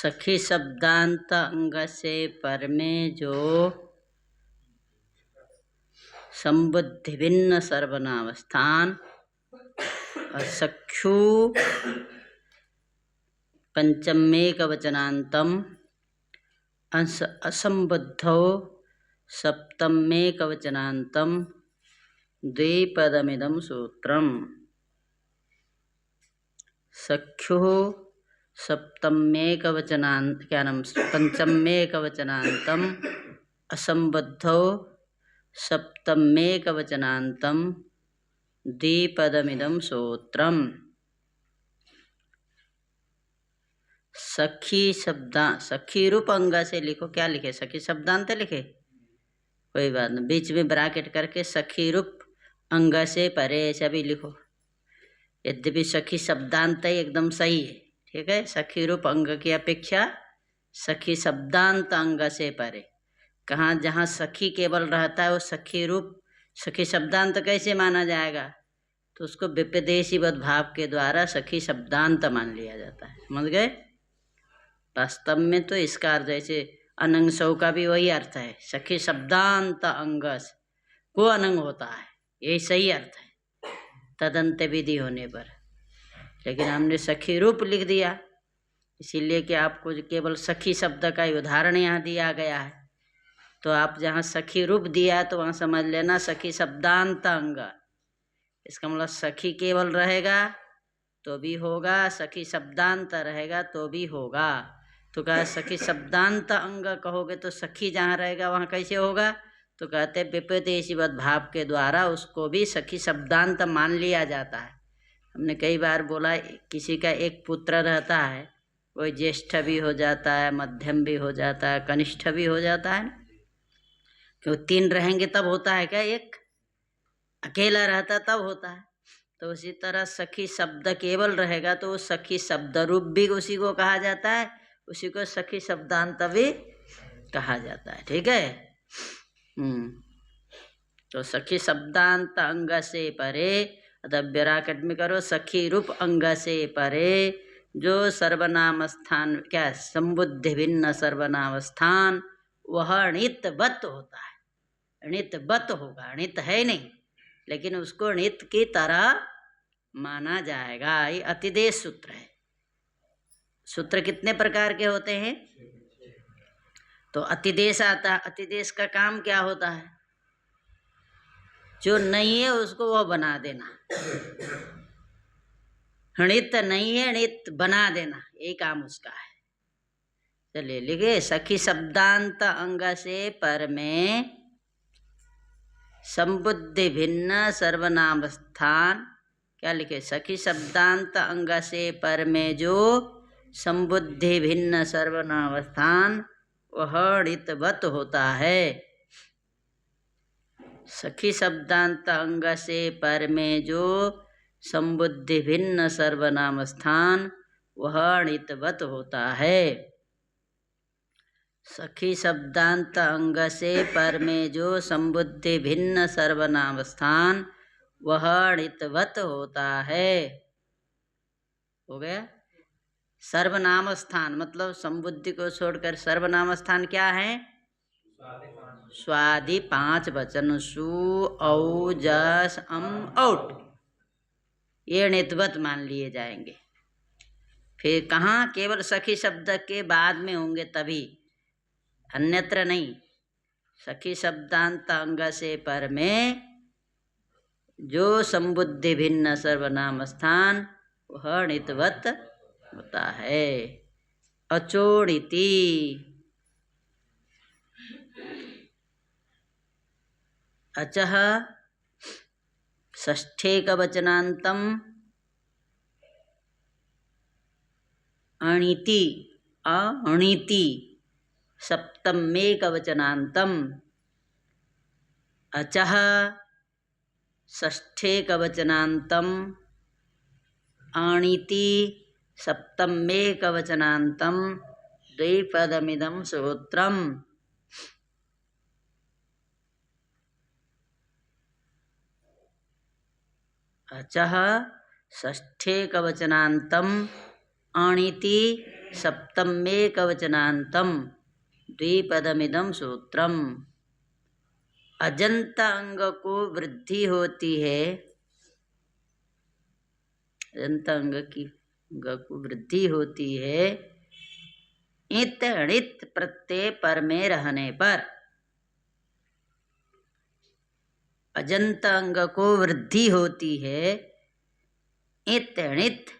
सखी शब्दांत अंग से पर में जो संबुद्धि भिन्न सर्वनावस्थान और सख्यु पंचमेकवचनान्तम असंबुद्धौ सप्तमेकवचनान्तम द्विपदमिदं सूत्रम्। सख्युः सप्तमेकवचनान्त पंचमेकवचनान्तम असंबुद्धौ सप्तमेकवचनान्तम द्विपदमिदं सूत्रम्। सखी शब्दा सखी रूप अंग से लिखो। क्या लिखे? सखी शब्दांत लिखे, कोई बात नहीं, बीच में ब्रैकेट करके सखी रूप अंग से परे ऐसा भी लिखो। यद्यपि सखी शब्दांत ही एकदम सही है, ठीक है। सखी रूप अंग की अपेक्षा सखी शब्दांत अंग से परे। कहाँ जहाँ सखी केवल रहता है वो सखी रूप सखी शब्दांत कैसे माना जाएगा? तो उसको विपदेशीवत भाव के द्वारा सखी शब्दांत मान लिया जाता है। समझ गए? वास्तव में तो इसका अर्थ जैसे अनंग सौ का भी वही अर्थ है। सखी शब्दांत अंगस को अनंग होता है, यही सही अर्थ है तदंत विधि होने पर। लेकिन हमने सखी रूप लिख दिया, इसीलिए कि आपको केवल सखी शब्द का उदाहरण यहाँ दिया गया है। तो आप जहाँ सखी रूप दिया है तो वहाँ समझ लेना सखी शब्दांत अंग। इसका मतलब सखी केवल रहेगा तो भी होगा, सखी शब्दांत रहेगा तो भी होगा। तो कहा सखी शब्दांत अंग कहोगे तो सखी जहाँ रहेगा वहाँ कैसे होगा? तो कहते विपदेशीवत भाव के द्वारा उसको भी सखी शब्दांत मान लिया जाता है। हमने कई बार बोला किसी का एक पुत्र रहता है, कोई ज्येष्ठ भी हो जाता है, मध्यम भी हो जाता है, कनिष्ठ भी हो जाता है ना। क्यों तीन रहेंगे तब होता है क्या? एक अकेला रहता तब होता है। तो उसी तरह सखी शब्द केवल रहेगा तो सखी शब्द रूप भी उसी को कहा जाता है, उसी को सखी शब्दांत भी कहा जाता है, ठीक है। तो सखी शब्दांत अंग से परे, अतः ब्रैकेट में करो सखी रूप अंग से परे जो सर्वनाम स्थान क्या संबुद्धि भिन्न सर्वनाम स्थान वह णितवत होता है। णितवत होगा, णित है नहीं लेकिन उसको णित की तरह माना जाएगा। ये अतिदेश सूत्र है। सूत्र कितने प्रकार के होते हैं? तो अतिदेश आता है। अतिदेश का काम क्या होता है? जो नहीं है उसको वो बना देना। णित नहीं है, णित बना देना, यही काम उसका है। चलिए लिखे सखी शब्दांत अंग से पर में संबुद्धि भिन्न सर्वनाम स्थान। क्या लिखे? सखी शब्दांत अंग से पर में जो संबुद्धि भिन्न सर्वनाम स्थान वह णितवत होता है। सखी शब्दांत अंग से पर में जो संबुद्धि भिन्न सर्वनाम स्थान वह णितवत होता है। सखी शब्दांत अंग से पर में जो संबुद्धि भिन्न सर्वनाम स्थान वह णितवत होता है। हो गया? सर्वनाम स्थान मतलब संबुद्धि को छोड़कर सर्वनाम स्थान क्या है? स्वादि पांच वचन सु औ जस अम औट, ये णितवत मान लिए जाएंगे। फिर कहाँ? केवल सखी शब्द के बाद में होंगे तभी, अन्यत्र नहीं। सखी शब्दांत अंग से पर में जो संबुद्धि भिन्न सर्वनाम स्थान वह णितवत होता है। अचोणिति अचः षष्ठेकवचनान्तम अणिति अणिति सप्तमेकवचनान्तम अचः षष्ठेकवचनान्तम अणिति सप्तमेकवचनान्तम द्विपदमिदं सूत्रम्। अचः षष्ठेकवचनान्तम अणिति सप्तमेकवचनान्तं द्विपदमिदं सूत्रम। अजंत अंग को वृद्धि होती है, अजंत अंग को वृद्धि होती है इत णित प्रत्यय पर में रहने पर। अजंत अंग को वृद्धि होती है इत णित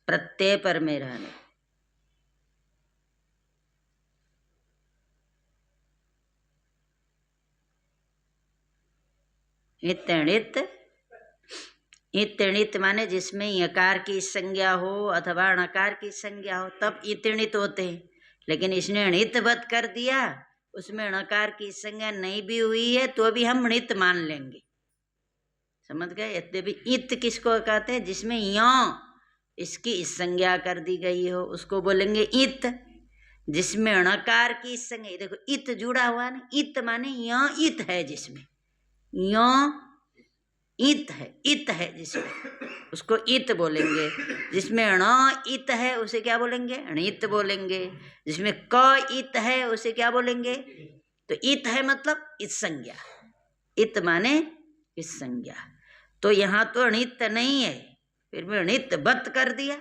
प्रत्यय पर में रहने। इतणित, इतणित माने जिसमें यकार की संज्ञा हो अथवा णकार की संज्ञा हो तब इतणित होते हैं, लेकिन इसने णितवत कर दिया, उसमें णकार की संज्ञा नहीं भी हुई है तो भी हम णित मान लेंगे। समझ गए? यद्यपि इत किसको कहते हैं? जिसमें यो इसकी इस संज्ञा कर दी गई हो उसको बोलेंगे इत। जिसमें णकार की संज्ञा, देखो इत जुड़ा हुआ ना, इत माने यो इत है, जिसमें यो इत है जिसमें उसको इत बोलेंगे। जिसमें ण इत है उसे क्या बोलेंगे? णित बोलेंगे। जिसमें क इत है उसे क्या बोलेंगे? तो इत है मतलब इस संज्ञा, इत माने इस संज्ञा। तो यहाँ तो णित नहीं है, फिर भी णित बत कर दिया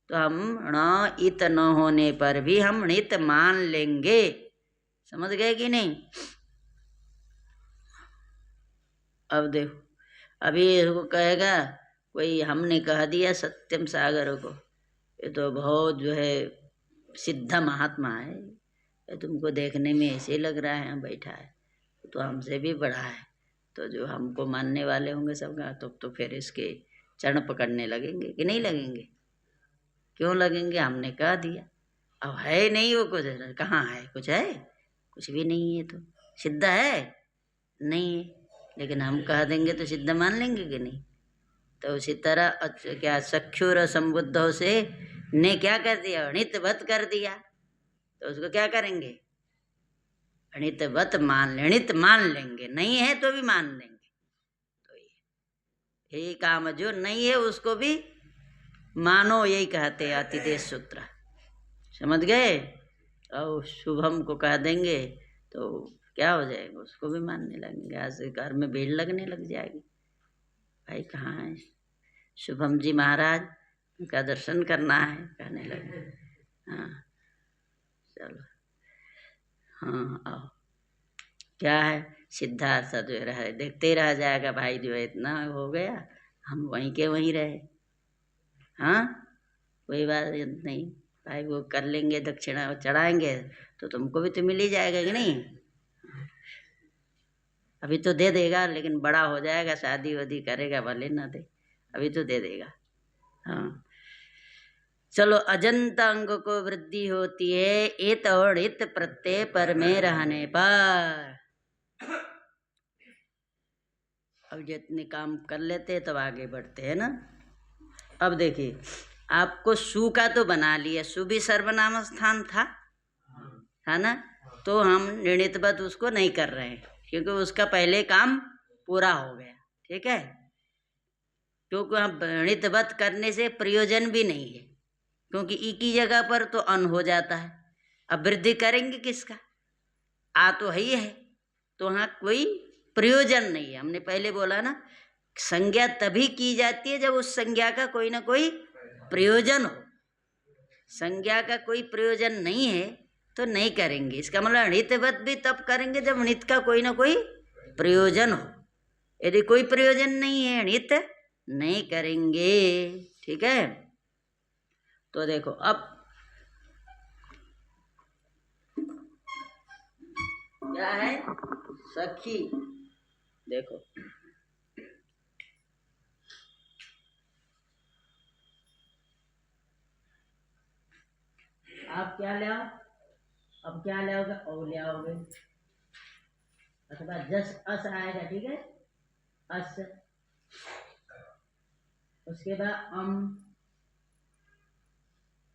तो हम ण इत न होने पर भी हम णित मान लेंगे। समझ गए कि नहीं? अब देखो, अभी इसको कहेगा कोई, हमने कह दिया सत्यम सागर को, ये तो बहुत जो है सिद्ध महात्मा है, ये तुमको देखने में ऐसे लग रहा है बैठा है, तो हमसे भी बड़ा है, तो जो हमको मानने वाले होंगे सबका तो फिर इसके चरण पकड़ने लगेंगे कि नहीं लगेंगे? क्यों लगेंगे? हमने कह दिया। अब है नहीं वो कुछ, कहाँ है? कुछ है? कुछ भी नहीं है। तो सिद्ध है? नहीं है, लेकिन हम कह देंगे तो सिद्ध मान लेंगे कि नहीं? तो उसी तरह क्या चक्षुर संबुद्धों से ने क्या कर दिया? णितवत कर दिया, तो उसको क्या करेंगे? णितवत णित मान लेंगे, नहीं है तो भी मान लेंगे। तो यही काम, जो नहीं है उसको भी मानो, यही कहते हैं अतिदेश सूत्र। समझ गए? और शुभम को कह देंगे तो क्या हो जाएगा? उसको भी मानने लगेंगे। आज घर में भीड़ लगने लग जाएगी, भाई कहाँ है शुभम जी महाराज, उनका दर्शन करना है, कहने लगे। हाँ चलो, हाँ आओ। क्या है? सिद्धार्थ जो रहे देखते ही रह जाएगा, भाई जो है इतना हो गया, हम वहीं के वहीं रहे। हाँ कोई बात नहीं भाई, वो कर लेंगे, दक्षिणा चढ़ाएंगे तो तुमको भी तो मिल ही जाएगा कि नहीं? अभी तो दे देगा, लेकिन बड़ा हो जाएगा, शादी वादी करेगा, भले ना दे, अभी तो दे देगा। हाँ चलो, अजंत अंग को वृद्धि होती है इत और इत प्रत्यय पर में रहने पर। अब जितने काम कर लेते तब आगे बढ़ते हैं ना। अब देखिए, आपको सु का तो बना लिया, सु भी सर्वनाम स्थान था ना, तो हम निर्णितवत उसको नहीं कर रहे हैं क्योंकि उसका पहले काम पूरा हो गया। ठीक है, क्योंकि हम निर्णितवत करने से प्रयोजन भी नहीं है, क्योंकि ई की जगह पर तो अन हो जाता है। अब वृद्धि करेंगे किसका? आ तो ही है, तो वहाँ कोई प्रयोजन नहीं है। हमने पहले बोला ना, संज्ञा तभी की जाती है जब उस संज्ञा का कोई ना कोई प्रयोजन हो। संज्ञा का कोई प्रयोजन नहीं है तो नहीं करेंगे। इसका मतलब णितवत भी तब करेंगे जब णित का कोई ना कोई प्रयोजन हो। यदि कोई प्रयोजन नहीं है, णित नहीं करेंगे। ठीक है, तो देखो अब क्या है? सखी। देखो आप क्या ले आओ, अब क्या ले आओगे? ओ ले आओगे, अथवा जस अस आएगा। ठीक है, अस, उसके बाद अम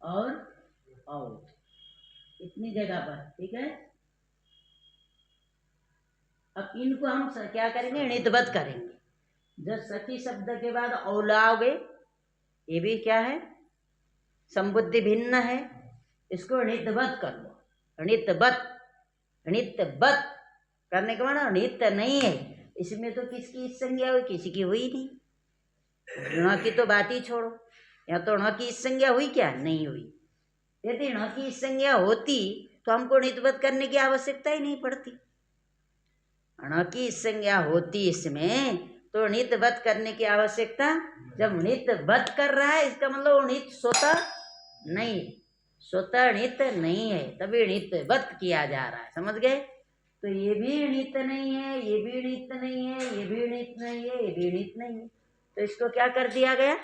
और औ, इतनी जगह पर। ठीक है, अब इनको हम क्या करेंगे? णितवत करेंगे। जब सखी शब्द के बाद औ लाओगे ये भी क्या है, संबुद्धि भिन्न है, इसको णितवत कर लो। णितवत, णितवत करने के माना णित नहीं है, इसमें तो किसकी संज्ञा हुई, किसी की हुई नहीं। ण की तो बात ही छोड़ो, या तो ण की संज्ञा हुई क्या, नहीं हुई। यदि ण की संज्ञा होती तो हमको णितवत करने की आवश्यकता ही नहीं पड़ती। ण की संज्ञा होती इसमें तो णितवत करने की आवश्यकता, जब णितवत कर रहा है इसका मतलब णित स्वतः नहीं, स्वतः णित नहीं है, तभी णितवत किया जा रहा है, समझ गए। तो ये भी णित नहीं है, ये भी णित नहीं है, ये भी णित नहीं है, ये भी णित नहीं है, तो इसको क्या कर दिया गया,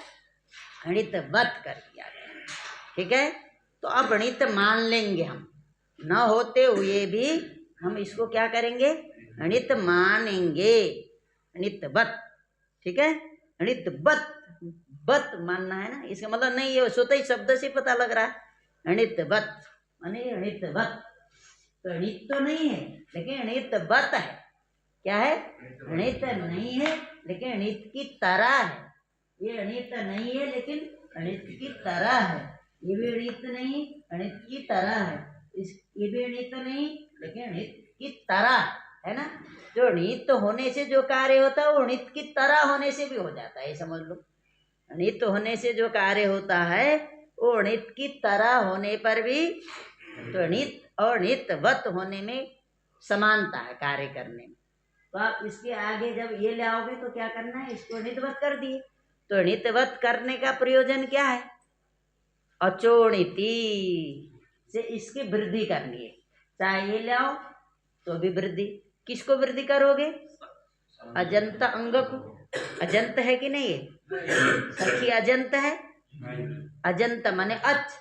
णितवत कर दिया गया। ठीक है, तो अब णित मान लेंगे हम, न होते हुए भी हम इसको क्या करेंगे, णित मानेंगे, णितवत। ठीक है, णितवत, बत मानना है ना, इसका मतलब नहीं है स्वतः ही शब्द से पता लग रहा है, णितवत माने णितवत, तो णित तो नहीं है लेकिन णितवत है। क्या है, णित नहीं है लेकिन णित की तरह है। ये णित नहीं है लेकिन णित की तरह है, ये भी णित नहीं, णित की तरह है, ये भी णित नहीं लेकिन णित की तरह है ना। जो णित होने से जो कार्य होता है वो णित की तरह होने से भी हो जाता है, समझ लो। णित होने से जो कार्य होता है वो णित की तरह होने पर भी, तो णित और णितवत होने में समानता है कार्य करने में। तो आप इसके आगे जब ये ले आओगे तो क्या करना है, इसको णितवत कर दिए, तो णितवत करने का प्रयोजन क्या है, अचोणिति से इसकी वृद्धि करनी है। चाहे ये ले आओ तो भी वृद्धि, किसको वृद्धि करोगे, अजंत अंग को। अजंत है कि नहीं है, सखी अजंत है, अजंत माने अच,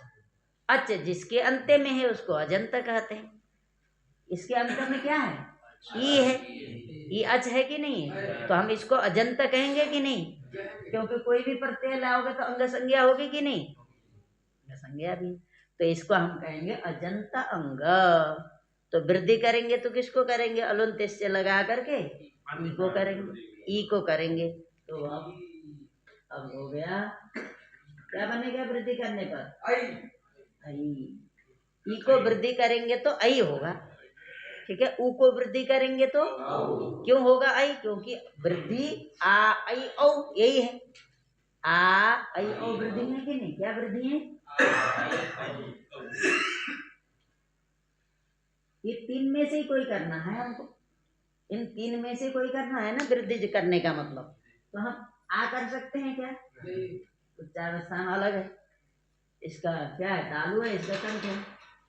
अच जिसके अंत में है उसको अजंत कहते हैं। इसके अंत में क्या है, ई है, ई अच है कि नहीं है, तो हम इसको अजंत कहेंगे कि नहीं, क्योंकि कोई भी प्रत्यय लाओगे तो अंग संज्ञा होगी कि नहीं, अंग संज्ञा भी, तो इसको हम कहेंगे अजंत अंग। तो वृद्धि करेंगे तो किसको करेंगे, अलुंत से लगा करके ई को करेंगे, ई को करेंगे, तो अब हो गया, क्या बनेगा वृद्धि करने पर, आई। ई को वृद्धि करेंगे तो आई होगा, ठीक है। ऊ को वृद्धि करेंगे तो क्यों होगा आई, क्योंकि वृद्धि आ आई औ यही है, आ आई औ वृद्धि है कि नहीं, क्या वृद्धि है, ये तीन में से ही कोई करना है हमको, इन तीन में से कोई करना है ना वृद्धि करने का मतलब। तो हम आ कर सकते हैं क्या, उच्चारण स्थान अलग है, इसका क्या है तालु है, इसका कंठ है,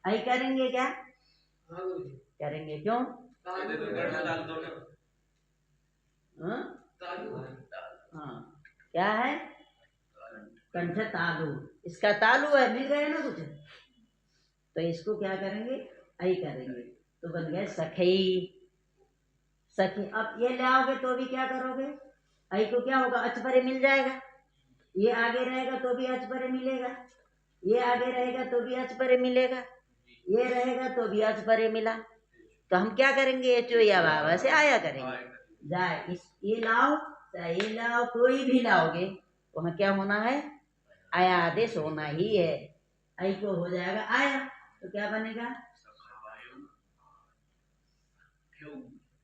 आई करेंगे क्या, करेंगे क्यों, हाँ क्या है, कंठ तालु, इसका तालु है, मिल गया ना कुछ, तो इसको क्या करेंगे, आई करेंगे, तो बन गया सखी। सखी, अब ये ले आओगे तो भी क्या करोगे, आई को क्या होगा, अच परे मिल जाएगा, ये आगे रहेगा तो भी अच परे मिलेगा, ये आगे रहेगा तो भी अच परे मिलेगा, ये रहेगा तो भी अच परे मिला, तो हम क्या करेंगे, ये चो या बाबा से आया करेंगे, जाए इस ये लाओ चाहे ये लाओ, कोई भी लाओगे वहां क्या होना है, आया आदेश होना ही है, आई को हो जाएगा आया, तो क्या बनेगा,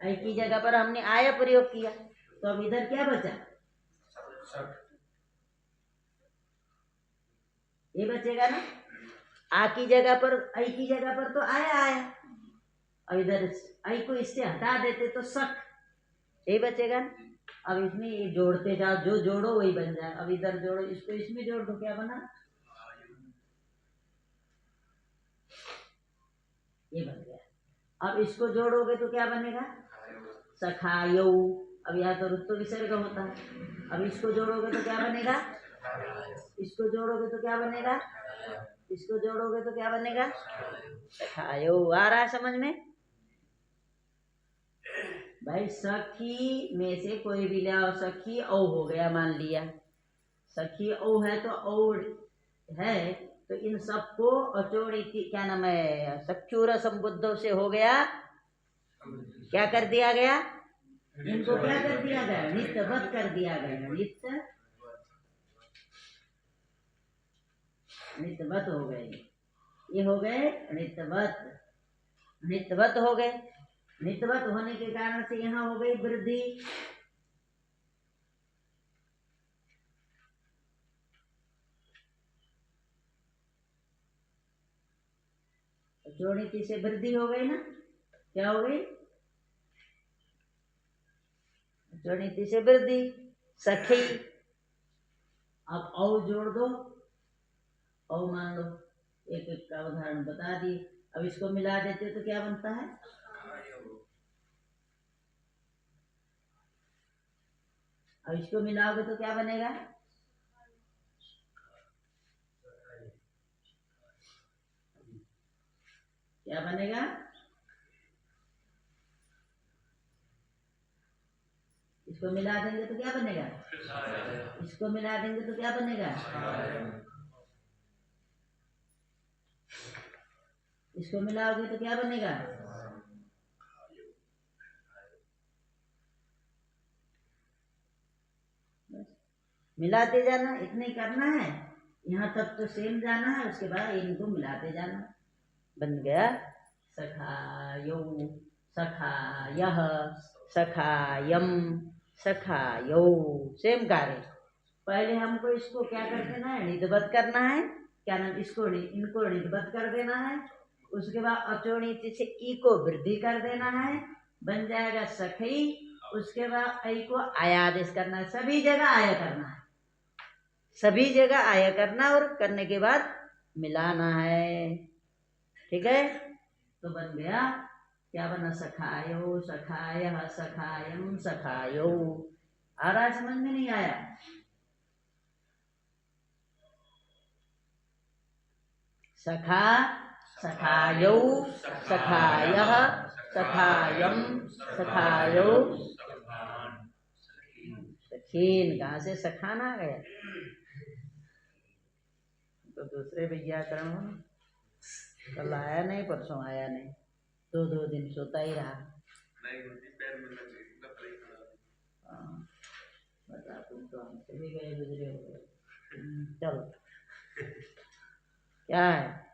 आई की जगह पर हमने आया प्रयोग किया, तो अब इधर क्या बचा, ये बचेगा ना, आ की जगह पर, आई की जगह पर तो आया आया, अब इधर आई को इससे हटा देते तो सख, ये बचेगा ना। अब इसमें ये जोड़ते जाओ, जो जोड़ो वही बन जाए, अब इधर जोड़ो, इसको इसमें जोड़ दो, क्या बना, ये बन गया। अब इसको जोड़ोगे तो क्या बनेगा, सखायो, अब यहाँ तो रुत्तो विसर्ग होता है, अब इसको जोड़ोगे तो क्या बनेगा, इसको जोड़ोगे तो क्या बनेगा, इसको जोड़ोगे तो क्या बनेगा, सखायो। आ रहा है समझ में भाई, सखी में से कोई भी ले आओ, सखी औ हो गया मान लिया, सखी औ है तो औ है, तो इन सबको अचोड़िति क्या नाम है, सख्यूर संबुद्धों से हो गया, क्या कर दिया गया, इनको क्या कर दिया गया, णितवत कर दिया गया, णित णितवत हो गए, ये हो गए णितवत, णितवत हो गए। णितवत होने के कारण से यहाँ हो गई वृद्धि। चोणिति से वृद्धि हो गई ना, क्या हो गई? चोणिति से वृद्धि। सखी, अब औ जोड़ दो, औ मान लो, एक एक का उदाहरण बता दिए। अब इसको मिला देते हो तो क्या बनता है? अब इसको मिलाओगे तो क्या बनेगा? क्या बनेगा? इसको मिला देंगे तो क्या बनेगा? इसको मिला देंगे तो क्या बनेगा? इसको मिलाओगे तो क्या बनेगा? मिलाते जाना, इतने करना है, यहाँ तक तो सेम जाना है, उसके बाद इनको मिलाते जाना। बन गया सखायो, सखायः, सखायम, सखायो, सेम कार्य। पहले हमको इसको क्या कर देना है? णितवत करना है। क्या नाम? इसको इनको णितवत कर देना है। उसके बाद अचोणित से ई को वृद्धि कर देना है, बन जाएगा सखी। उसके बाद ऐ को आयादेश करना है, सभी जगह आया करना है, सभी जगह आया करना, और करने के बाद मिलाना है। ठीक है, तो बन गया, क्या बना? सखायो, सखायः, सखायम, सखायो। आ रहा है समझ में? नहीं आया? सखा, सखायौ, सखायः, सखायम, सखायो, सखीन। कहाँ से सखान आ गया? तो दूसरे व्याकरण हो। कल आया नहीं, परसों आया नहीं, दो दिन सोता ही रहा। हाँ, बता, तुम तो हमसे भी गए गुजरे हो गए। चलो, क्या है?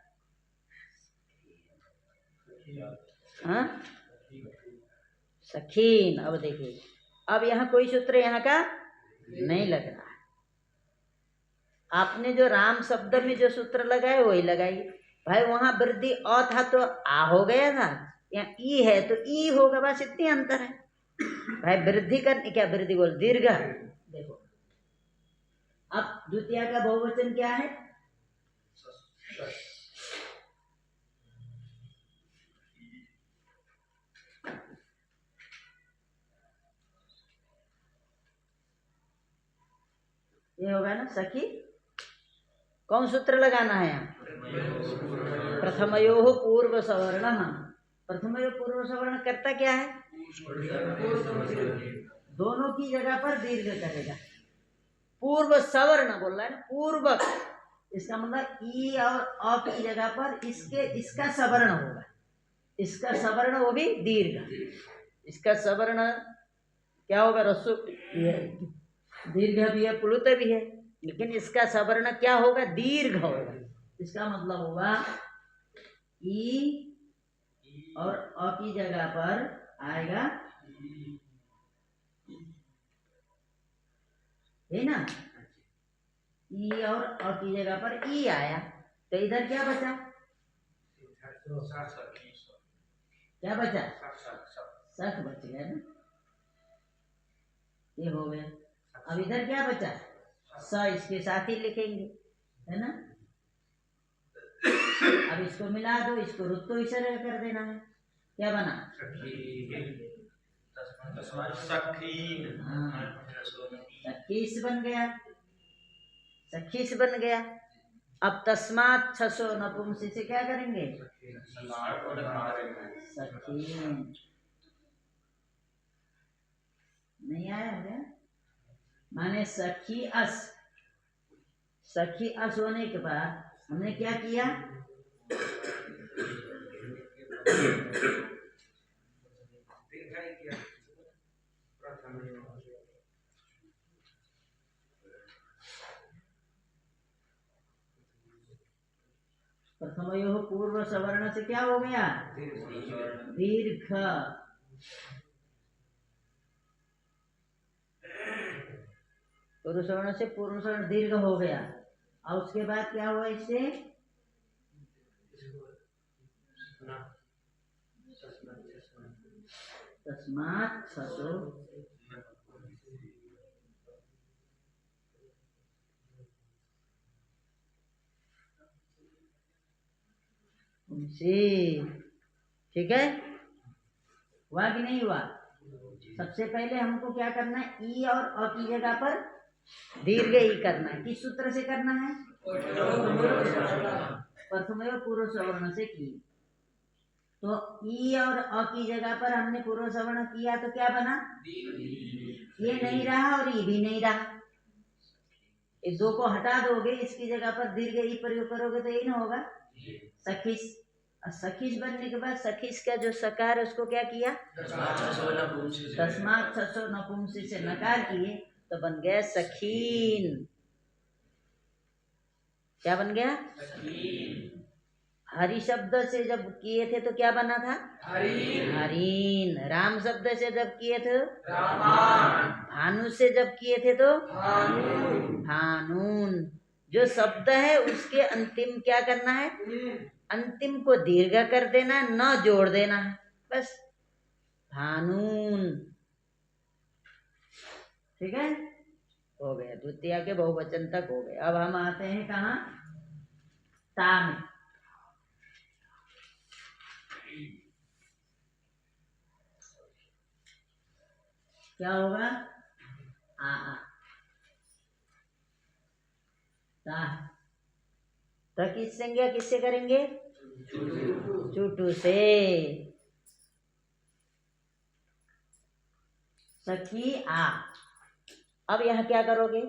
हाँ, सखीन। अब देखिए, अब यहाँ कोई सूत्र यहाँ का नहीं लग रहा है। आपने जो राम शब्द में जो सूत्र लगाए वही लगाई। भाई वहां वृद्धि अ था तो आ हो गया था, यहाँ ई है तो ई होगा, बस इतनी अंतर है। भाई वृद्धि करने, क्या वृद्धि बोल, दीर्घ। देखो, अब द्वितीय का बहुवचन क्या है? ये होगा ना सखी। कौन सूत्र लगाना है यहाँ? प्रथमयो पूर्व सवर्ण। प्रथमयो पूर्व सवर्ण करता क्या है? दोनों की जगह पर दीर्घ करेगा। पूर्व सवर्ण बोल रहा है ना, पूर्वक, इसका मतलब ई और अ की जगह पर इसका सवर्ण होगा, इसका सवर्ण, वो भी दीर्घ। इसका सवर्ण क्या होगा? रस्सु दीर्घ भी है, प्लुत भी है, लेकिन इसका सवर्ण क्या होगा? दीर्घ होगा। इसका मतलब होगा ई और अ की जगह पर आएगा, है ना? ई और अ की जगह पर ई आया, तो इधर क्या बचा? क्या बचा? सख बच गया ना, ये हो गया। अब इधर क्या बचा? स इसके साथ ही लिखेंगे, है ना? अब इसको मिला दो, इसको रुत्तो इशारा कर देना है। क्या बना? सखीस बन गया, सखीस बन गया। अब तस्मात छसो नपुंसी से क्या करेंगे? सखीन। नहीं आया क्या? माने सखी अस, सखी अस होने के बाद हमने क्या किया? प्रथमयोः पूर्व सवर्ण से क्या हो गया? दीर्घ। पूर्व सवर्ण से पूर्व सवर्ण दीर्घ हो गया। और उसके बाद क्या हुआ इससे? तस्मात् छसो उनसे। ठीक है, हुआ कि नहीं हुआ? सबसे पहले हमको क्या करना है? ई और अ की जगह पर दीर्घ ई करना है। किस सूत्र से करना है? प्रथमयोः पूर्व सवर्ण से की। तो ई और अ की जगह पर हमने पूर्व सवर्ण किया तो क्या बना? ये नहीं रहा और ये भी नहीं रहा। इस दो को हटा दोगे, इसकी जगह पर दीर्घ ई प्रयोग करोगे तो यही ना होगा, सखीस। और सखीस बनने के बाद सखीस का जो सकार है उसको क्या किया? तस्मात् छसो नपुंसी से नकार किए तो बन गया सखीन। क्या बन गया? हरि शब्द से जब किए थे तो क्या बना था? हरीन। राम शब्द से जब किए थे भानु से जब किए थे तो भानून। जो शब्द है उसके अंतिम क्या करना है? अंतिम को दीर्घ कर देना, न जोड़ देना है, बस। भानून। ठीक है, हो गया। द्वितीय के बहुवचन तक हो गए। अब हम आते हैं कहाँ? ता में। क्या होगा? आ ता। तो किस संज्ञा किससे करेंगे? चुटू से। सखी आ। अब यहाँ क्या करोगे?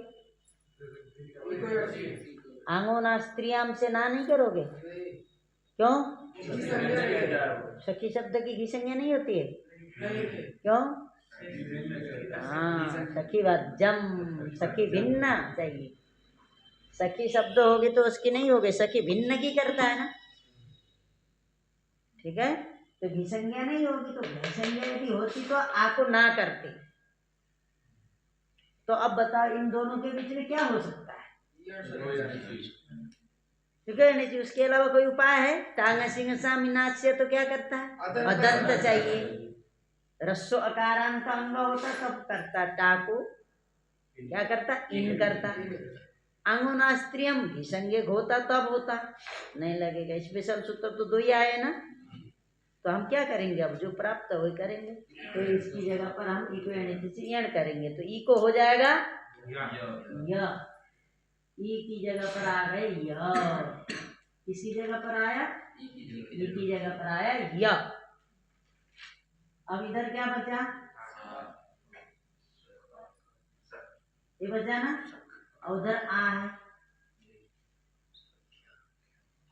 आंगोना स्त्रियाम से ना नहीं करोगे? क्यों? सखी शब्द की घी संज्ञा नहीं होती है। क्यों? हाँ, सखी वज्जम, सखी भिन्न चाहिए। सखी शब्द होगी तो उसकी नहीं होगी, सखी भिन्न की करता है ना। ठीक है, तो घी संज्ञा नहीं होगी, तो घी संज्ञा यदि होती तो आ को ना करते। तो अब बताओ इन दोनों के बीच में क्या हो सकता है? ठीक है, नहीं उसके अलावा कोई उपाय है? टांग सिंह सामिनाथ से तो क्या करता है? अदंत चाहिए। रस्सो अकारांत अंग होता तब करता, टाको क्या करता? इन करता। अंगुना स्त्रियम घी संज्ञक होता तब होता, नहीं लगेगा। स्पेशल सूत्र तो दो ही आए ना, तो हम क्या करेंगे? अब जो प्राप्त वही करेंगे। तो इसकी जगह पर हम ई को एण करेंगे तो ई को हो जाएगा य। ई की जगह पर आ गए य। किसकी जगह पर आया? ई की जगह पर आया य। अब इधर क्या बचा? ये बचा ना, और उधर आ है।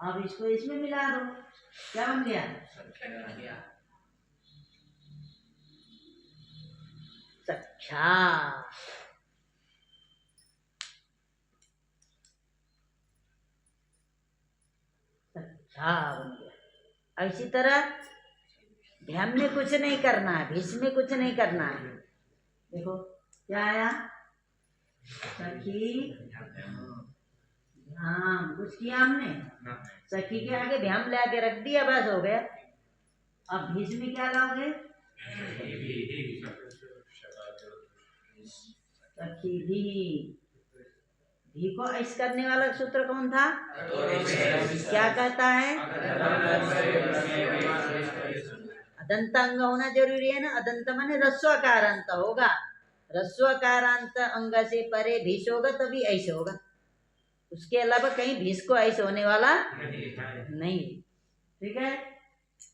अब इसको इसमें मिला दो, क्या बन गया? सख्या। सख्या बन गया। इसी तरह भ्याम में कुछ नहीं करना है, भीष में कुछ नहीं करना है। देखो क्या आया? सखी भ्याम। कुछ किया हमने? सखी के आगे भ्याम ला के रख दिया, बस हो गया। अब भीष में क्या लाओगे? सखी भी। भी को ऐस करने वाला सूत्र कौन था? क्या कहता है? अदंत अंग होना जरूरी है ना। अदंत माने रस्वकारांत होगा। रस्वकारांत अंग से परे भीष होगा तभी ऐसे होगा, उसके अलावा कहीं भीष को ऐसे होने वाला नहीं। ठीक है,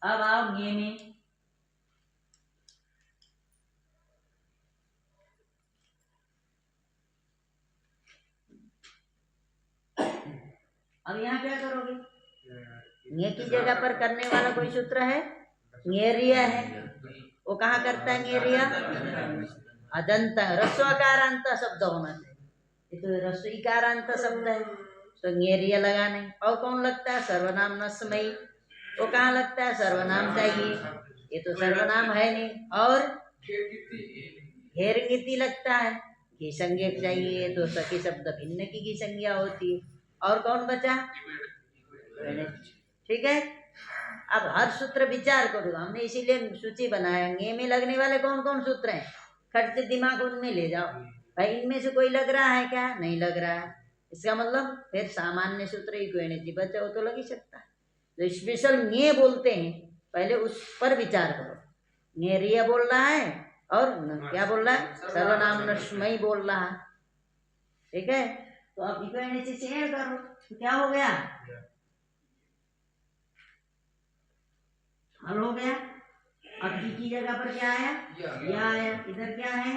अब आओ ये में। अब यहाँ क्या करोगे? ये की जगह पर करने वाला कोई सूत्र है? ङेरिया है। वो कहाँ करता है ङेरिया? अदंत रस्वकारांत शब्द होना चाहिए, ये तो रस्वीकारांत शब्द है। तो ङेरिया लगा नहीं। और कौन लगता है? सर्वनाम नस्मयी, वो कहाँ लगता है? सर्वनाम चाहिए, ये तो सर्वनाम है नहीं। और घेरंगिति लगता है, घी संज्ञक चाहिए, तो सखी शब्द भिन्न की घी संज्ञा होती है। और कौन बचा? ठीक है। अब हर सूत्र विचार करो, हमने इसीलिए सूची बनाया। ङे में लगने वाले कौन कौन सूत्र हैं, खट से दिमाग उनमें ले जाओ। भाई इनमें से कोई लग रहा है क्या? नहीं लग रहा है। इसका मतलब फिर सामान्य सूत्र इक्वेनिटी बचा, वो तो लग ही सकता है। जो स्पेशल ङे बोलते हैं, पहले उस पर विचार करो। ङेरिया बोल रहा है और क्या बोल रहा है? सर्वनाम नस्मयी बोल रहा है। ठीक है, तो अब इक्वेनिटी से ऐड करो, तो क्या हो गया? हल हो गया। अब की जगह पर क्या आया? या आया। इधर क्या है?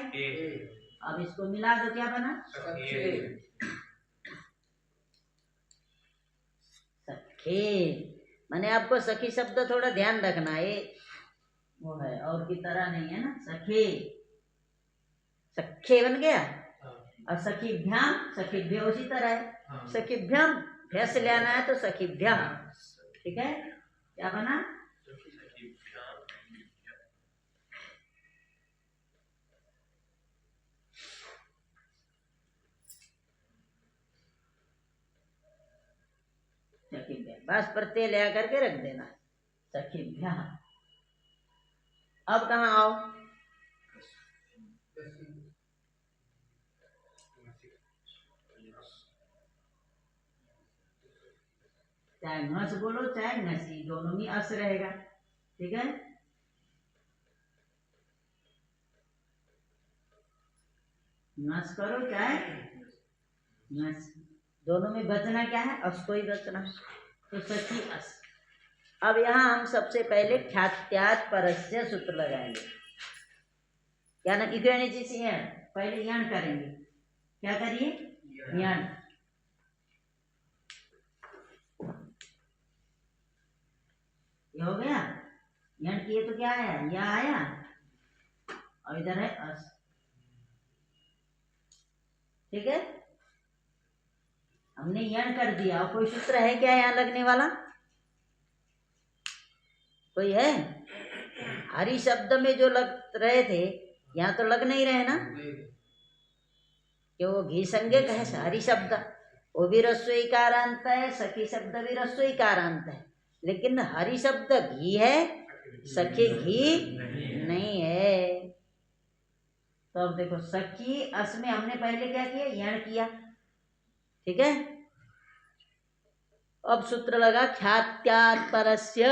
अब इसको मिला दो, क्या बना? सखे। मैंने आपको सखी शब्द थोड़ा ध्यान रखना है, वो है और की तरह नहीं है ना। सखे, सखे बन गया। और सखीभ्याम, सखीभ्य उसी तरह है। सखीभ्याम भ्य से लेना है तो सखीभ्या। ठीक है, क्या बना? सखीभ्या, बस प्रत्यय ले करके रख देना, सखीभ्या। अब कहाँ आओ? चाहे नस बोलो चाहे नसी, दोनों में अस रहेगा। ठीक है, नस करो चाहे नस, दोनों में बचना क्या है? अस को ही बचना। तो सखी अस। अब यहाँ हम सबसे पहले ख्यात्यात् परस्य सूत्र लगाएंगे। क्या ना इक्वेनिटी से यण, पहले यण करेंगे। क्या करिए? यण। ये हो गया। यण किए तो क्या आया? या आया, और इधर है अस। ठीक है, हमने यण कर दिया। और कोई सूत्र है क्या यहाँ लगने वाला? कोई है? हरि शब्द में जो लग रहे थे, यहाँ तो लग नहीं रहे ना, कि वो घी संज्ञक है हरि शब्द। वो भी रस्व इकारांत है, सखी शब्द भी रस्व इकारांत है, लेकिन हरि शब्द घी है, सखी घी नहीं है। तो अब देखो, सखी अस में हमने पहले क्या किया? यण किया। ठीक है, अब सूत्र लगा ख्यात्यात् परस्य।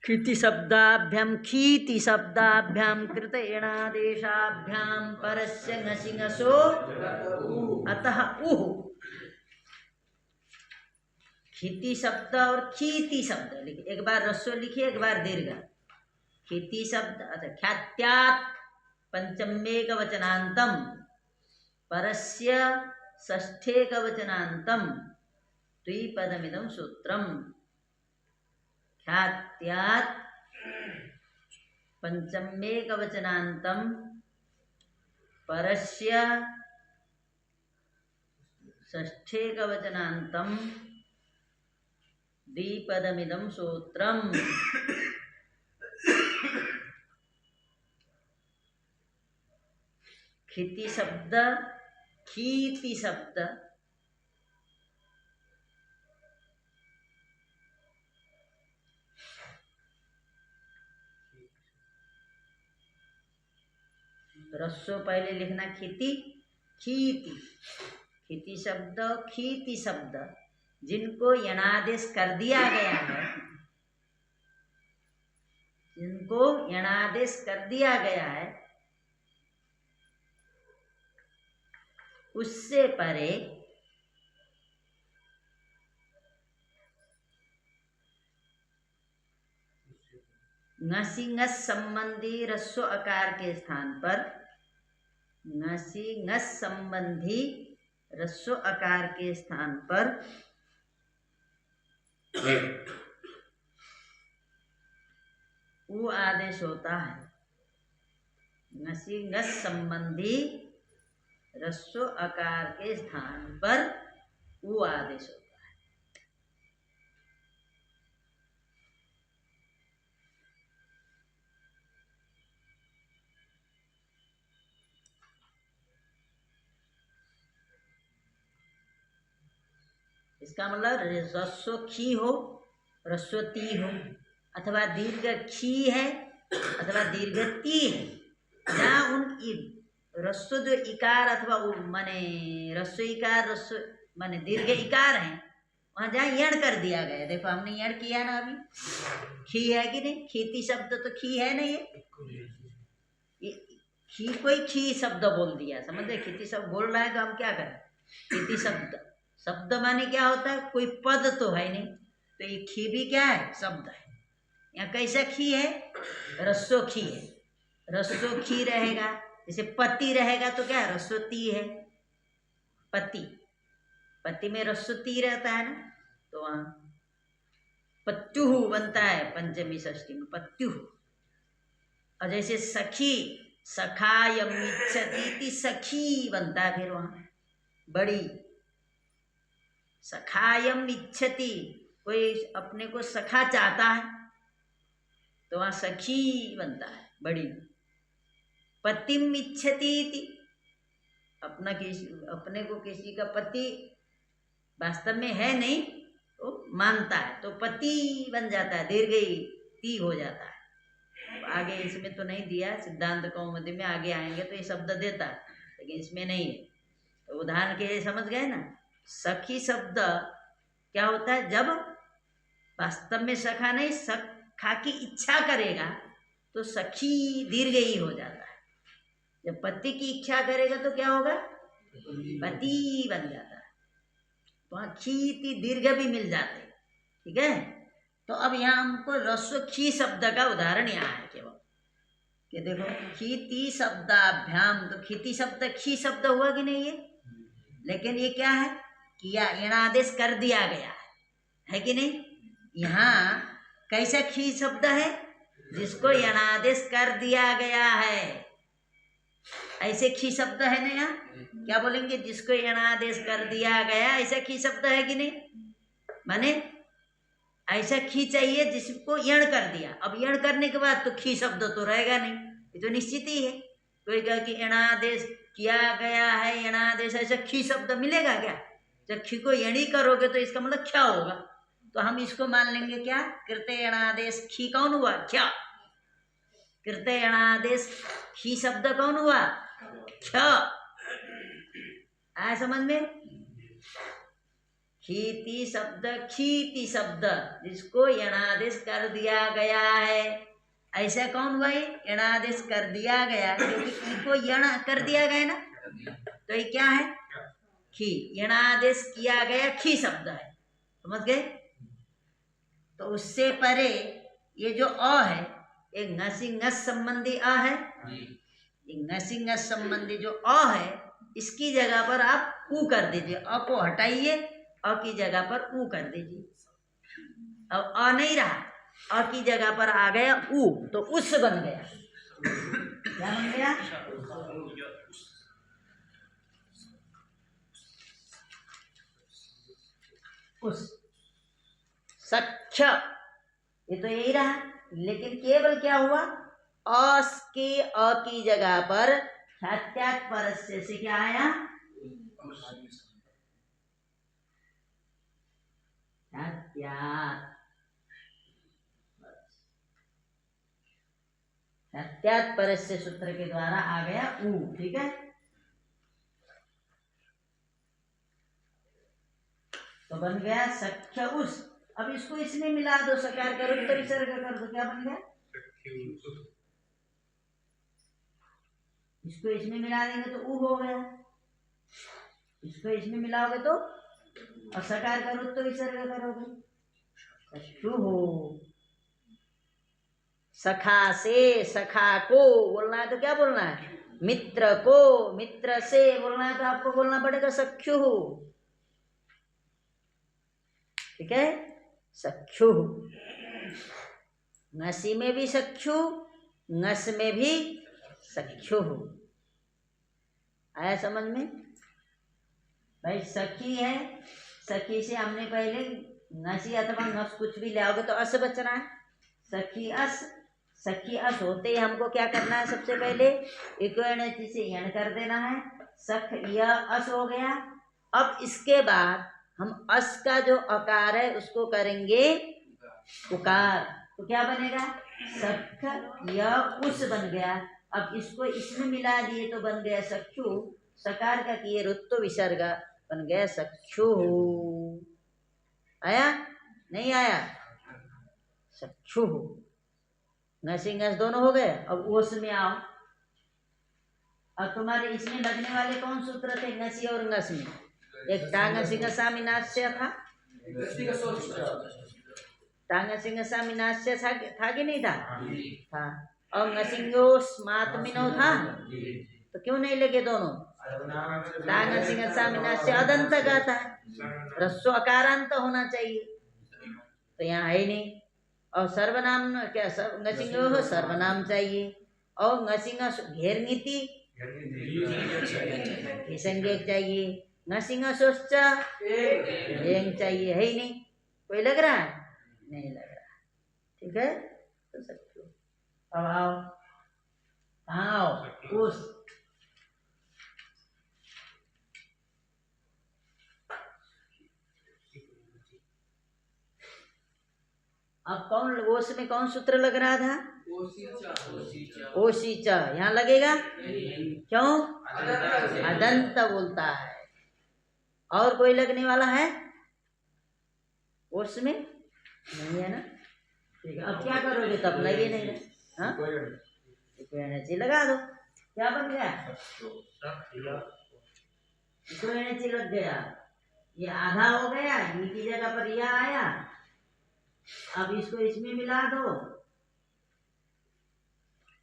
खिति शब्दाभ्याम, खीति शब्दाभ्याम कृत एणादेशाभ्याम परस्य ङसि ङसो अतः उह। खिति शब्द और खीति शब्द लिखिए, एक बार रस्व लिखिए, एक बार दीर्घ। खिति शब्द, अच्छा, ख्यात्यात् पंचमेकवचनान्तम, परस्य षष्ठेकवचनान्तम, द्विपदमिदं सूत्रम। ख्यात्यात् पंचमेकवचनान्तम, परस्य षष्ठेकवचनान्तम, द्विपदमिदं सूत्रम। खिति शब्द, खीति शब्द, रस्व पहले लिखना खिति, खीति। खिति शब्द, खीति शब्द जिनको यणादेश कर दिया गया है, जिनको यणादेश कर दिया गया है, उससे परे ङसि ङस संबंधी रस्व अकार के स्थान पर, ङसि ङस संबंधी रस्व आकार के स्थान पर उ आदेश होता है। ङसि ङस संबंधी रस्व अकार के स्थान पर उ आदेश होता है। इसका मतलब रस्व खी हो, रस्व ती हो, अथवा दीर्घ खी है अथवा दीर्घ ती है, जहाँ उन रस्व जो इकार अथवा माने रस्व इकार रस्व माने दीर्घ इकार है, वहाँ जहाँ यण कर दिया गया। देखो हमने यण किया ना अभी, खी है कि नहीं, खीती शब्द तो खी है नहीं ये खी, कोई खी शब्द बोल दिया, समझे, खीती शब्द बोल रहा है तो हम क्या करें, खीती शब्द, शब्द माने क्या होता है, कोई पद तो है नहीं, तो ये खी भी क्या है, शब्द है। यहाँ कैसा खी है, रस्व खी है, रस्व खी रहेगा। जैसे पति रहेगा तो क्या है, रस्वती है, पति, पति में रस्वती रहता है ना, तो वहाँ पत्युहु बनता है पंचमी षष्ठी में, पत्युहु। और जैसे सखी, सखायमिच्छति सखी बनता है, फिर वहाँ बड़ी, सखायम इच्छति, कोई अपने को सखा चाहता है तो वहाँ सखी बनता है, बड़ी। पतिम इच्छति, अपना किसी, अपने को किसी का पति वास्तव में है नहीं तो मानता है, तो पति बन जाता है, दीर्घ ती हो जाता है। आगे इसमें तो नहीं दिया, सिद्धांत कौमुदी में आगे आएंगे तो ये शब्द देता है, लेकिन इसमें नहीं है। तो उदाहरण के लिए समझ गए ना, सखी शब्द क्या होता है, जब वास्तव में सखा नहीं, सखा की इच्छा करेगा तो सखी दीर्घ ही हो जाता है। जब पति की इच्छा करेगा तो क्या होगा, पति बन जाता है। वहाँ खी दीर्घ भी मिल जाते, ठीक है। तो अब यहाँ हमको रस्व खी शब्द का उदाहरण यहाँ है केवल, कि देखो खीती शब्दाभ्याम, तो खीती शब्द खी शब्द हुआ कि नहीं ये, लेकिन ये क्या है, किया, यणादेश कर दिया गया है कि नहीं। यहाँ कैसा खी शब्द है, जिसको यणादेश कर दिया गया है, ऐसे खी शब्द है ना। यहाँ क्या बोलेंगे, जिसको यणादेश कर दिया गया, ऐसा खी शब्द है कि नहीं, माने ऐसा खी चाहिए जिसको यण कर दिया। अब यण करने के बाद तो खी शब्द तो रहेगा नहीं, ये तो निश्चित ही है। कोई कहे कि यणादेश किया गया है, यणादेश, ऐसा खी शब्द मिलेगा क्या, जब खी को यणी करोगे तो इसका मतलब क्या होगा, तो हम इसको मान लेंगे क्या, कृते यणादेश खी कौन हुआ, क्या, कृते यणादेश खी शब्द कौन हुआ, क्ष। आया समझ में, खीती शब्द, खीती शब्द जिसको यणादेश कर दिया गया है, ऐसा कौन हुआ, यणादेश कर दिया गया, क्योंकि को यण कर दिया गया ना, तो ये क्या है, खी, यणादेश किया गया खी शब्द है, समझ गए। तो उससे परे ये जो अ है, एक ngसी ngस संबंधी अ है, एक ngसी ngस संबंधी जो अ है, इसकी जगह पर आप उ कर दीजिए, अ को हटाइए, अ की जगह पर उ कर दीजिए। अब अ नहीं रहा, अ की जगह पर आ गया उ, तो उस बन गया, क्या बन गया, उस। सख्य, ये तो यही रहा, लेकिन केवल क्या हुआ, अस के अ की जगह पर ख्यात्यात् परस्य से क्या आया, ख्यात्यात् परस्य सूत्र के द्वारा आ गया उ, ठीक है। तो बन गया सख्य उस। अब इसको इसमें मिला दो, सकार करो तो विसर्ग कर दो, क्या बन गया, इसको इसमें मिला देंगे तो उ हो गया, इसको इसमें मिलाओगे तो, और सकार करो तो विसर्ग करोगे, सख्यु हो। सखा से, सखा को बोलना है तो क्या बोलना है, मित्र को, मित्र से बोलना है तो आपको बोलना पड़ेगा सख्यु, ठीक है, सख्यु। ngसी में भी सख्यु, ngस में भी सख्यु, आया समझ में? भाई सखी है, सखी से हमने पहले नसी अथवा नस कुछ भी ले आओगे तो अस बचना है। सखी अस, सखी अस होते ही हमको क्या करना है? सबसे पहले इक्वणिति से यण कर देना है। सख यह अस हो गया। अब इसके बाद हम अस का जो अकार है उसको करेंगे उकार, तो क्या बनेगा? सख यह उस बन गया। अब इसको इसमें मिला दिए तो बन गया सख्यु। सकार का किए रुत्तो विसर्ग बन गया सख्यु। आया नहीं आया? सख्यु नसिंगस दोनों हो गए। अब ओस में आओ। अब तुम्हारे इसमें लगने वाले कौन सूत्र थे नसी और नस में? एक टांग सिंह सामिनास्य था, टांग सिंह सामिनास्य था कि नहीं था? था। और नसिंगोस मातमिनो था, तो क्यों नहीं लगे दोनों? टांग सिंह सामिनास्य अदंत गाता है, रस्सो अकारांत होना चाहिए, तो यहाँ है ही नहीं। और सर्वनाम क्या? नसिंगो सर्वनाम चाहिए। और नसिंग घेरनीति संज्ञक चाहिए। नसिंग सोच चाहिए, है ही नहीं। कोई लग रहा है? नहीं लग रहा। ठीक है, तो सकते हो। अब आओ, कहाँ आओ? उस अब कौन ओस में कौन सूत्र लग रहा था? ओसीचा यहाँ लगेगा क्यों? अदंत बोलता है। और कोई लगने वाला है ओस में? नहीं है ना? ठीक है, अब क्या करोगे? तब लगे नहीं। हाँ, लगा दो। क्या बन गया? लग गया। ये आधा हो गया, ये की जगह पर यह आया। अब इसको इसमें मिला दो।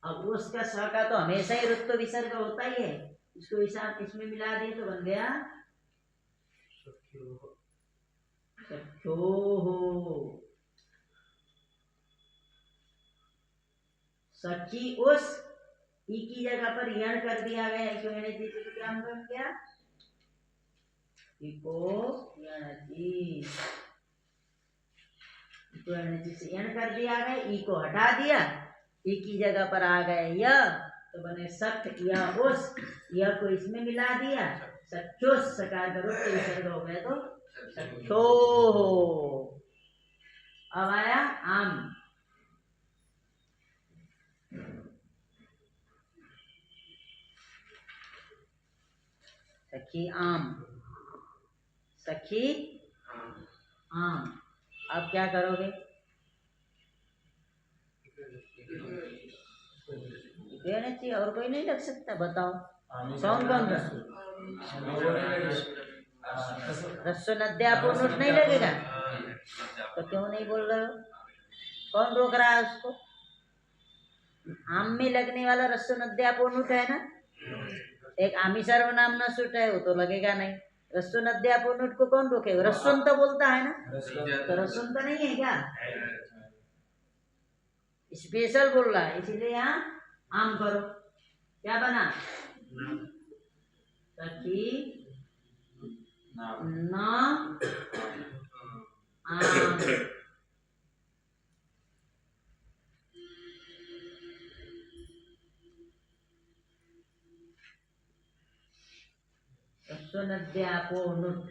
अब उसका स का तो हमेशा ही रुत्व विसर्ग होता ही है। इसको इसमें मिला दिए तो बन गया सखी उस ई की जगह पर यण कर दिया गया। इसको तो क्या बन गया? इको से यण कर दिया गया, ई को हटा दिया, ई की जगह पर आ गए यह, तो बने सख या उस। यह को इसमें मिला दिया, सख्योस सकार का रुत्व विसर्ग हो गया तो सख्यो। अब आया आम। सखी आम, सखी आम। अब क्या करोगे? और कोई नहीं लग सकता? बताओ कौन कौन? रस्सो नद्यापूर्णुट नहीं लगेगा? तो क्यों नहीं बोल रहे हो? कौन रोक रहा है उसको? आम में लगने वाला रस्सो नद्यापूर्णुट है ना? एक आमी सर्वनाम न सुट है, वो तो लगेगा नहीं। रस्सो नद्यापूर्णुट को कौन रोकेगा? रस्सों तो बोलता है ना, तो रस्सों तो नहीं है क्या? स्पेशल बोल रहा है, इसीलिए यहाँ आम करो। क्या बना? सखी न आम। रस्सो नद्यापो नुट,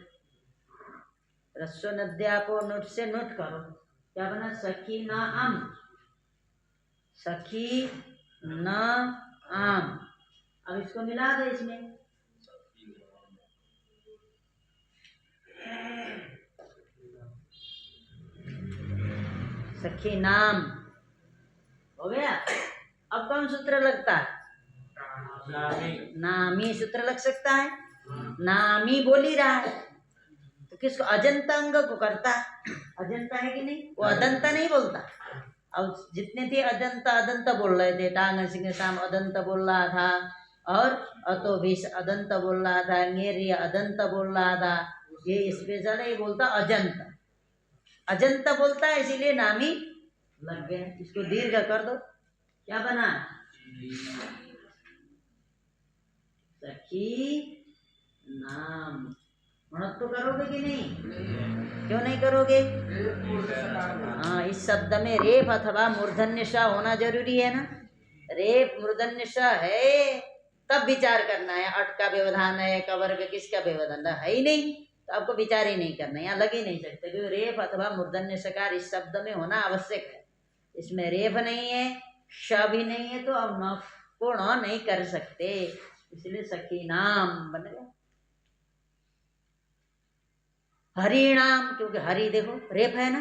रस्सो नद्यापो नुट से नुट करो। क्या बना? सखी न आम, सखी न आम। अब इसको मिला दो इसमें। सखी नाम हो गया। अब कौन सूत्र लगता है? नामी सूत्र लग सकता है। नामी बोल ही रहा है, तो किसको? अजंता अंग को करता है। अजंता है कि नहीं? वो अदंता नहीं बोलता। अब जितने थे अजंता अदंत बोल रहे थे। टांग सिंह शाम अदंत बोल रहा था, और अतो भीष अदंत बोल रहा था, मेरी अदंत बोल रहा था। ये स्पेशल है, ये बोलता अजंत। अजंत बोलता है, इसीलिए नामी लग गया। इसको दीर्घ कर दो। क्या बना? सखी नाम। म्हणत तो करोगे कि नहीं? क्यों नहीं करोगे? हाँ, इस शब्द में रेप अथवा मूर्धन्य श होना जरूरी है ना। रेप मूर्धन्य श है तब विचार करना है। अट का व्यवधान है, कवर्ग किसका व्यवधान है ही नहीं, तो आपको विचार ही नहीं करना, यहाँ लग ही नहीं सकते, क्योंकि रेप अथवा मूर्धन्य सकार इस शब्द में होना आवश्यक है। इसमें रेप नहीं है, श भी नहीं है, तो अब न को न नहीं कर सकते, इसलिए सखी नाम बन गया। हरिणाम, क्योंकि हरि देखो रेप है ना।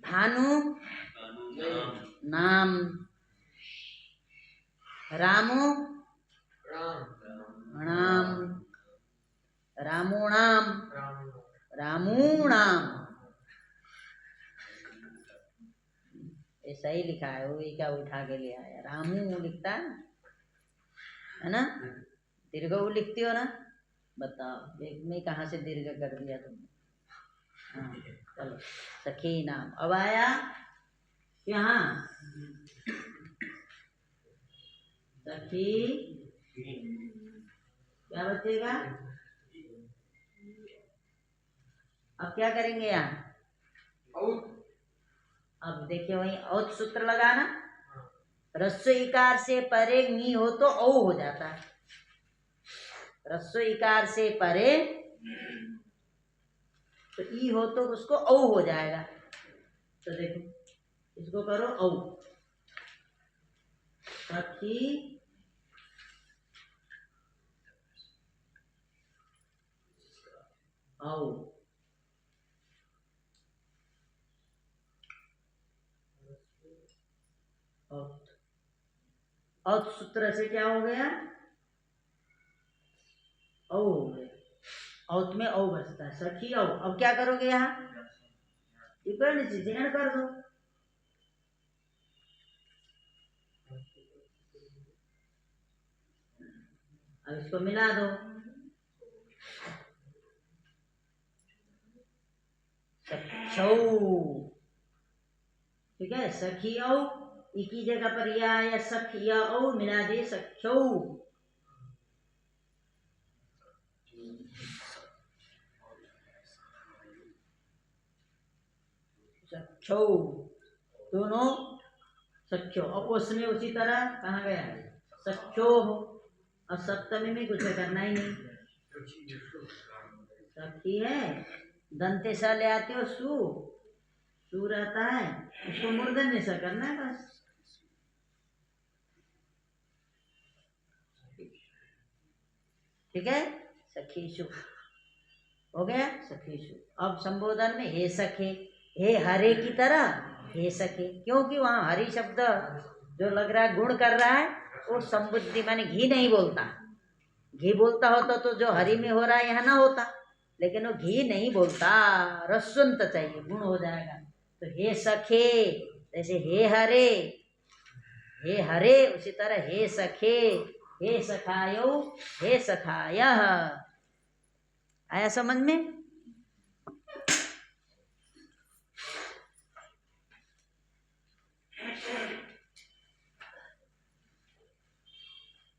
भानु नाम, रामो नाम, रामूणाम रामूणाम, ऐसा ही लिखा है, वो क्या उठा के लिया है, रामू लिखता है ना, दीर्घ लिखती हो ना, बताओ एक में कहाँ से दीर्घ कर दिया तुमने। हाँ चलो, सखी नाम। अब आया यहाँ सखी, क्या बचेगा? अब क्या करेंगे यहाँ? अब देखिए वही औत सूत्र लगाना, रस्व इकार से परे नी हो तो औ हो जाता है, रस्व इकार से परे तो ई हो तो उसको औ हो जाएगा। तो देखो इसको करो औ, सखी औ, औत सूत्र से क्या हो गया? औ हो गया, औत में औ बचता है, सखी औ। अब क्या करोगे यहाँ? चयन कर दो, अब इसको मिला दो, सख्यौ, ठीक है, सखी औ, ई की जगह पर या आया सखिया औ, मिला दे सख्यौ, सख्यौ दोनों सख्यो। अब उसने उसी तरह कहाँ गया? सख्यो हो, अब सप्तमी में कुछ करना ही नहीं, सखी है, दंते सा ले आते हो, सू रहता है, उसको मूर्धन्य सा करना है बस। ठीक है, सखीशु हो गया, सखीशु। अब संबोधन में हे सखे, हे हरे की तरह हे सखे, क्योंकि वहां हरि शब्द जो लग रहा है गुण कर रहा है, वो संबुद्धि माने घी नहीं बोलता, घी बोलता होता तो जो हरि में हो रहा है यहाँ ना होता, लेकिन वो घी नहीं बोलता, रसवंत चाहिए, गुण हो जाएगा। तो हे सखे, जैसे हे हरे उसी तरह हे सखे, हे सखायो, हे सखायः। आया समझ में?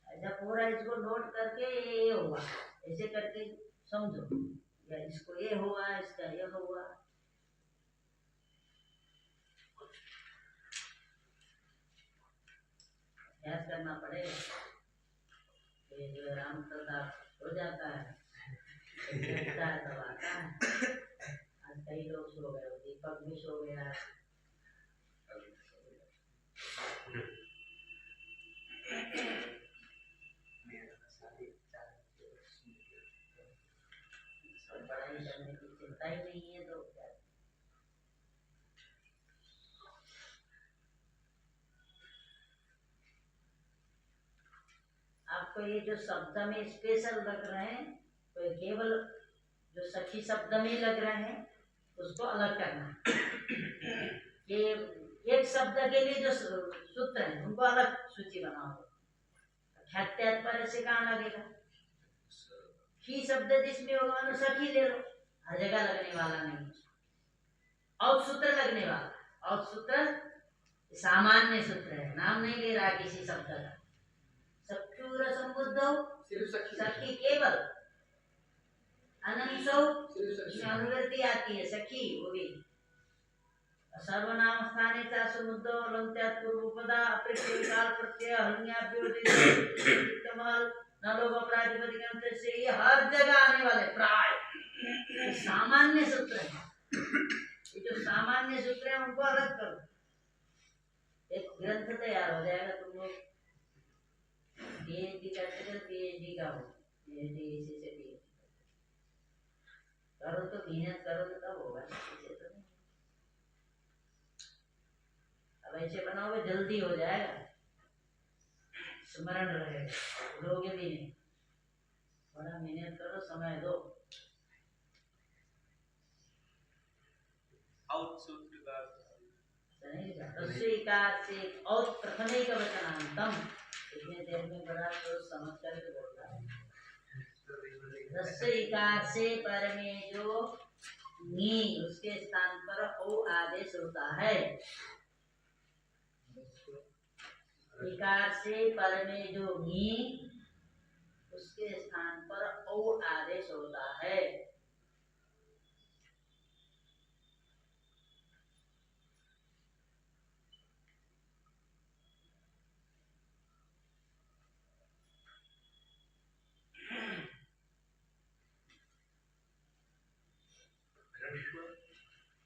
ऐसा पूरा इसको नोट करके ये हुआ, ऐसे करके समझो, या इसको ये हुआ, इसका ये हुआ। अभ्यास करना पड़ेगा, ये जो राम कथा हो जाता है तब आता है। आज कई लोग सो गए, दीपक भी सो गया, पढ़ाई करने की चिंता ही नहीं है, तो आपको ये जो शब्द में स्पेशल लग रहे हैं, तो केवल जो सखी शब्द में लग रहे हैं उसको अलग करना। ये एक शब्द के लिए जो सूत्र है उनको अलग सूची बनाओ। पर से कहाँ लगेगा? ही शब्द जिसमें होगा सखी ले लो, हर जगह लगने वाला नहीं। और सूत्र लगने वाला, और सूत्र सामान्य सूत्र है, नाम नहीं ले रहा किसी शब्द का। सख्यु पूरा संबुद्धौ सिर्फ सखी सखी केवल अनंसौ सिर्फ सखी इसमें अनुवृत्ति आती है सखी वो भी सर्वनाम स्थाने चा समुद्र लंत्यात पूर्वपदा अप्रत्यय काल प्रत्यय हन्याभ्योदित कमल न लोग प्रातिपदिक से ये हर जगह आने वाले प्राय ये सामान्य सूत्र है। ये जो सामान्य सूत्र है उनको अलग करो, एक ग्रंथ तैयार हो जाएगा। तुम लोग पीएचडी करते हो, पीएचडी का हो, पीएचडी इसी से पीएचडी करो तो मेहनत करो तो तब होगा, इसे तो नहीं। अब ऐसे बनाओगे जल्दी हो जाएगा, स्मरण रहेगा, भूलोगे भी नहीं। थोड़ा मेहनत करो, समय दो। रस्वईकार से और प्रथमे का वचनांतम इतने देर में बड़ा सोच समझ कर बोलता है। रस्वईकार से पर में जो नी उसके स्थान पर ओ आदेश होता है। इकार से पर में जो नी उसके स्थान पर ओ आदेश होता है।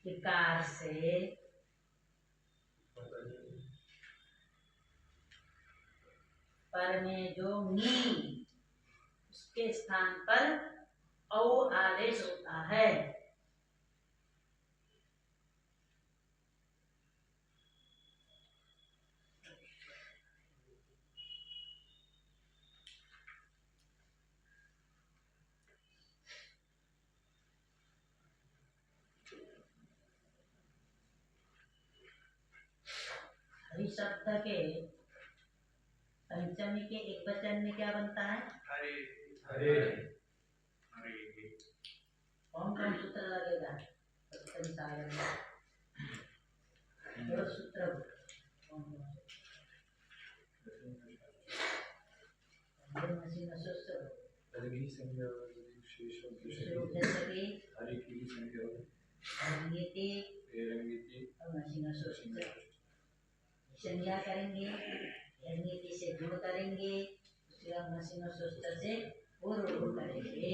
इकार से पर में जो नी उसके स्थान पर औ आदेश होता है। हरि शब्द के पंचमी के एक वचन में क्या बनता है? हरे हरे कौन कौन सूत्र लगेगा? सप्तमी सागर में सूत्र कौन कौन हरि संज्ञा विशेष हरि की संज्ञा रंगीति और संज्ञा करेंगे, रंगीति से गुण करेंगे, उसके बाद मशीन से पूर्व करेंगे।